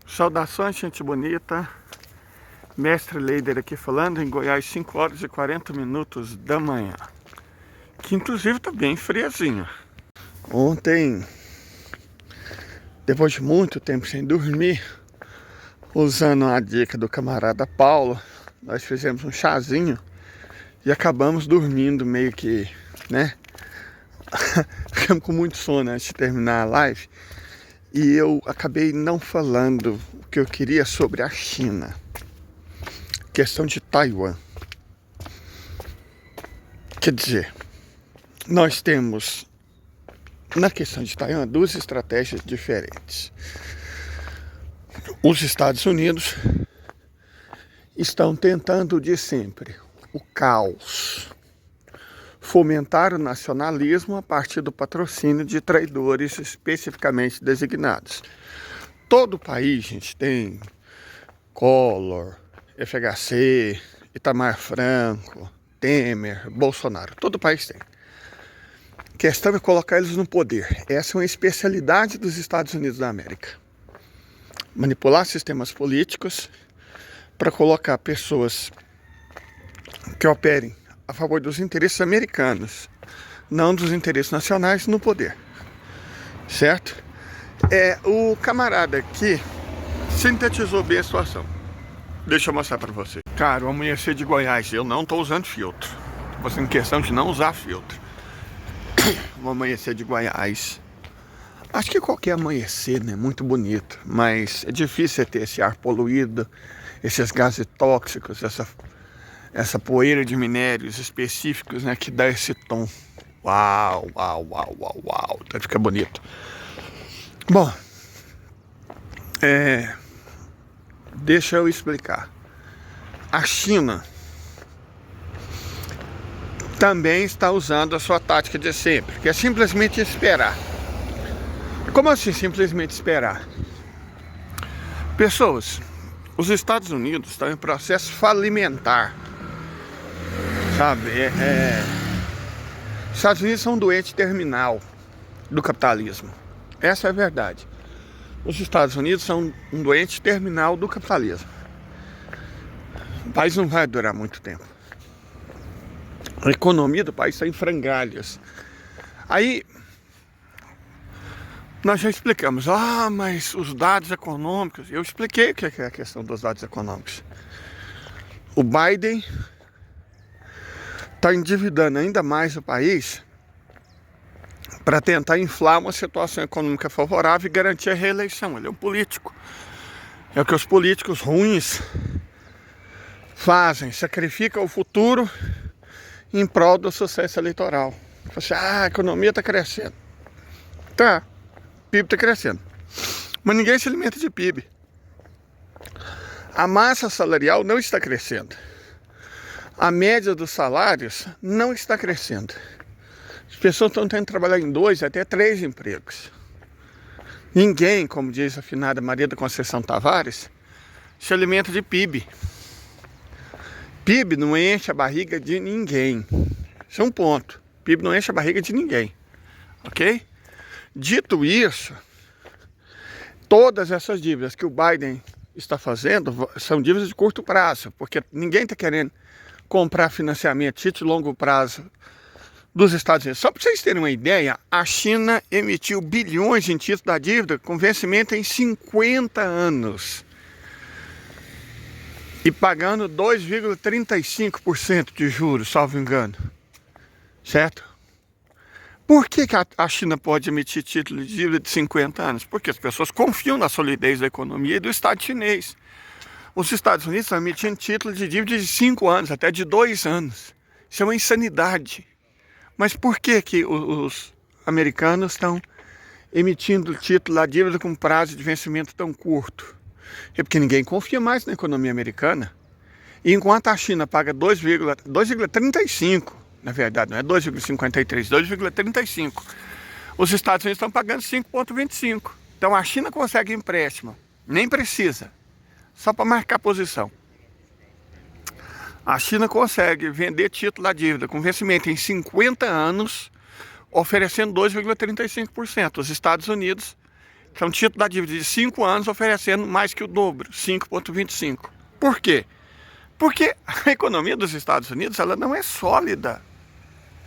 Saudações, gente bonita. Mestre Leider aqui falando, em Goiás, 5 horas e 40 minutos da manhã. Que inclusive tá bem friazinho. Ontem, depois de muito tempo sem dormir, usando a dica do camarada Paulo, nós fizemos um chazinho e acabamos dormindo meio que, né? Ficamos com muito sono antes de terminar a live. E eu acabei não falando o que eu queria sobre a China. Questão de Taiwan. Quer dizer, nós temos, na questão de Taiwan, duas estratégias diferentes. Os Estados Unidos estão tentando de sempre o caos. Fomentar o nacionalismo a partir do patrocínio de traidores especificamente designados. Todo país, gente, tem Collor, FHC, Itamar Franco, Temer, Bolsonaro. Todo país tem. A questão é colocar eles no poder. Essa é uma especialidade dos Estados Unidos da América. Manipular sistemas políticos para colocar pessoas que operem a favor dos interesses americanos, não dos interesses nacionais, no poder. Certo? O camarada aqui sintetizou bem a situação. Deixa eu mostrar para você. Cara, o amanhecer de Goiás, eu não tô usando filtro. Tô fazendo questão de não usar filtro. O amanhecer de Goiás. Acho que qualquer amanhecer, né? Muito bonito. Mas é difícil ter esse ar poluído, esses gases tóxicos, essa poeira de minérios específicos, né, que dá esse tom. Uau, uau, uau, uau, uau. Então fica bonito. Bom, deixa eu explicar. A China também está usando a sua tática de sempre, que é simplesmente esperar. Como assim simplesmente esperar? Pessoas, os Estados Unidos estão em processo falimentar. Sabe, os Estados Unidos são um doente terminal do capitalismo. Essa é a verdade. Os Estados Unidos são um doente terminal do capitalismo. O país não vai durar muito tempo. A economia do país está em frangalhos. Aí, nós já explicamos. Mas os dados econômicos... Eu expliquei o que é a questão dos dados econômicos. O Biden está endividando ainda mais o país para tentar inflar uma situação econômica favorável e garantir a reeleição. Ele é um político. É o que os políticos ruins fazem. Sacrificam o futuro em prol do sucesso eleitoral. Você, a economia está crescendo. Tá, o PIB está crescendo. Mas ninguém se alimenta de PIB. A massa salarial não está crescendo. A média dos salários não está crescendo. As pessoas estão tendo que trabalhar em 2 até 3 empregos. Ninguém, como diz a afinada Maria da Conceição Tavares, se alimenta de PIB. PIB não enche a barriga de ninguém. Isso é um ponto. PIB não enche a barriga de ninguém. Ok? Dito isso, todas essas dívidas que o Biden está fazendo são dívidas de curto prazo, porque ninguém está querendo comprar financiamento de longo prazo dos Estados Unidos. Só para vocês terem uma ideia, a China emitiu bilhões em títulos da dívida com vencimento em 50 anos. E pagando 2,35% de juros, salvo engano. Certo? Por que a China pode emitir título de dívida de 50 anos? Porque as pessoas confiam na solidez da economia e do Estado chinês. Os Estados Unidos estão emitindo título de dívida de 5 anos, até de 2 anos. Isso é uma insanidade. Mas por que os americanos estão emitindo título da dívida com prazo de vencimento tão curto? É porque ninguém confia mais na economia americana. E enquanto a China paga 2,35, na verdade não é 2,53, 2,35, os Estados Unidos estão pagando 5,25. Então a China consegue empréstimo, nem precisa, só para marcar posição. A China consegue vender título da dívida com vencimento em 50 anos, oferecendo 2,35%. Os Estados Unidos são título da dívida de 5 anos, oferecendo mais que o dobro, 5,25%. Por quê? Porque a economia dos Estados Unidos ela não é sólida.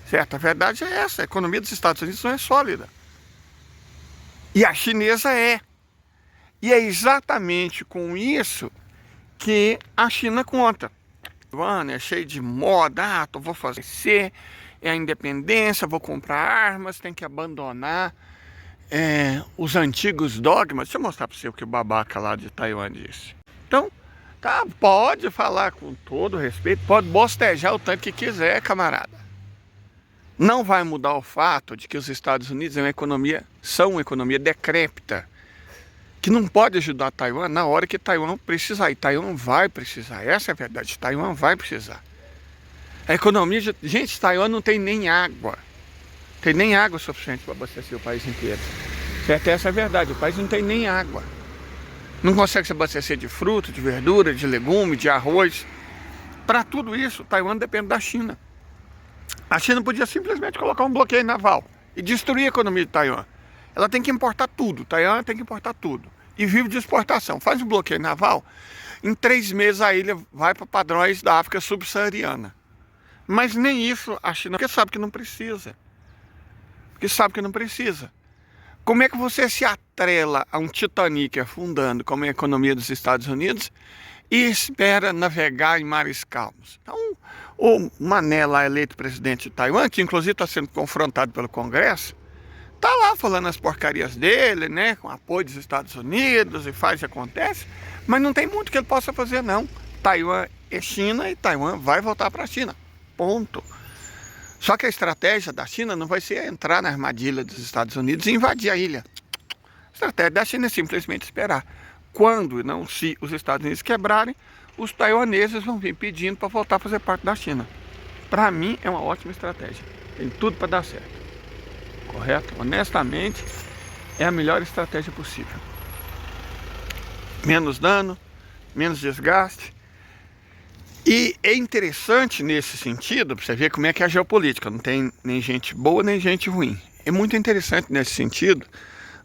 Certo? A verdade é essa, a economia dos Estados Unidos não é sólida. E a chinesa é. E é exatamente com isso que a China conta. Taiwan é cheio de moda, vou fazer, é a independência, vou comprar armas, tem que abandonar os antigos dogmas. Deixa eu mostrar para você o que o babaca lá de Taiwan disse. Então, tá, pode falar com todo respeito, pode bostejar o tanto que quiser, camarada. Não vai mudar o fato de que os Estados Unidos são uma economia decrépita, que não pode ajudar Taiwan na hora que Taiwan precisar. E Taiwan vai precisar, essa é a verdade, Taiwan vai precisar. A economia, gente, Taiwan não tem nem água. Tem nem água suficiente para abastecer o país inteiro. Certo? Essa é a verdade, o país não tem nem água. Não consegue se abastecer de fruta, de verdura, de legume, de arroz. Para tudo isso, Taiwan depende da China. A China podia simplesmente colocar um bloqueio naval e destruir a economia de Taiwan. Ela tem que importar tudo, Taiwan tem que importar tudo. E vive de exportação. Faz um bloqueio naval, em 3 meses a ilha vai para padrões da África subsaariana. Mas nem isso a China, porque sabe que não precisa. Porque sabe que não precisa. Como é que você se atrela a um Titanic afundando, como é a economia dos Estados Unidos, e espera navegar em mares calmos? Então, o Mané lá, eleito presidente de Taiwan, que inclusive está sendo confrontado pelo Congresso, tá lá falando as porcarias dele, né, com apoio dos Estados Unidos, e faz e acontece, mas não tem muito que ele possa fazer não. Taiwan é China e Taiwan vai voltar para a China, ponto. Só que a estratégia da China não vai ser entrar na armadilha dos Estados Unidos e invadir a ilha. A estratégia da China é simplesmente esperar. Quando não se os Estados Unidos quebrarem, os taiwaneses vão vir pedindo para voltar a fazer parte da China. Para mim é uma ótima estratégia. Tem tudo para dar certo. Correto? Honestamente, é a melhor estratégia possível. Menos dano, menos desgaste. E é interessante nesse sentido, para você ver como é que é a geopolítica. Não tem nem gente boa, nem gente ruim. É muito interessante nesse sentido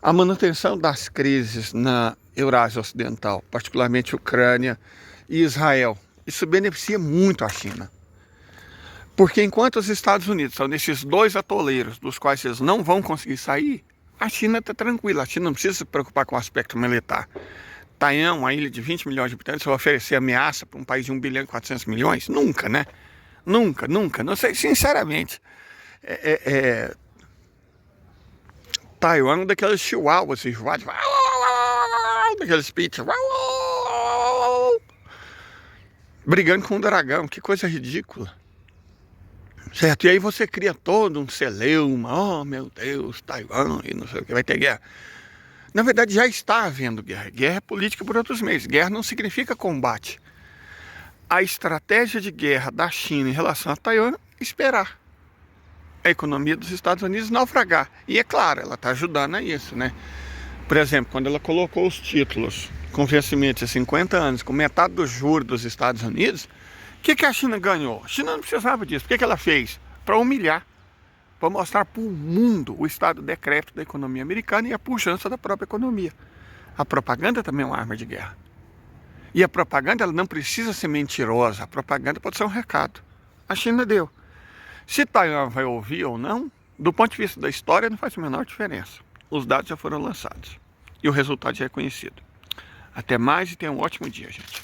a manutenção das crises na Eurásia Ocidental, particularmente Ucrânia e Israel. Isso beneficia muito a China. Porque enquanto os Estados Unidos estão nesses 2 atoleiros, dos quais eles não vão conseguir sair, a China está tranquila. A China não precisa se preocupar com o aspecto militar. Taiwan, uma ilha de 20 milhões de habitantes, vai oferecer ameaça para um país de 1 bilhão e 400 milhões? Nunca, né? Nunca, nunca. Não sei, sinceramente. Taiwan é um daqueles chihuahuas, daqueles pitch, brigando com um dragão. Que coisa ridícula. Certo? E aí você cria todo um celeuma. Oh, meu Deus, Taiwan e não sei o que, vai ter guerra. Na verdade, já está havendo guerra. Guerra é política por outros meios. Guerra não significa combate. A estratégia de guerra da China em relação a Taiwan é esperar a economia dos Estados Unidos naufragar. E é claro, ela está ajudando a isso, né? Por exemplo, quando ela colocou os títulos com vencimento de 50 anos, com metade do juro dos Estados Unidos, o que a China ganhou? A China não precisava disso. O que ela fez? Para humilhar. Para mostrar para o mundo o estado decrépito da economia americana e a pujança da própria economia. A propaganda também é uma arma de guerra. E a propaganda ela não precisa ser mentirosa. A propaganda pode ser um recado. A China deu. Se Taiwan vai ouvir ou não, do ponto de vista da história, não faz a menor diferença. Os dados já foram lançados. E o resultado já é conhecido. Até mais e tenha um ótimo dia, gente.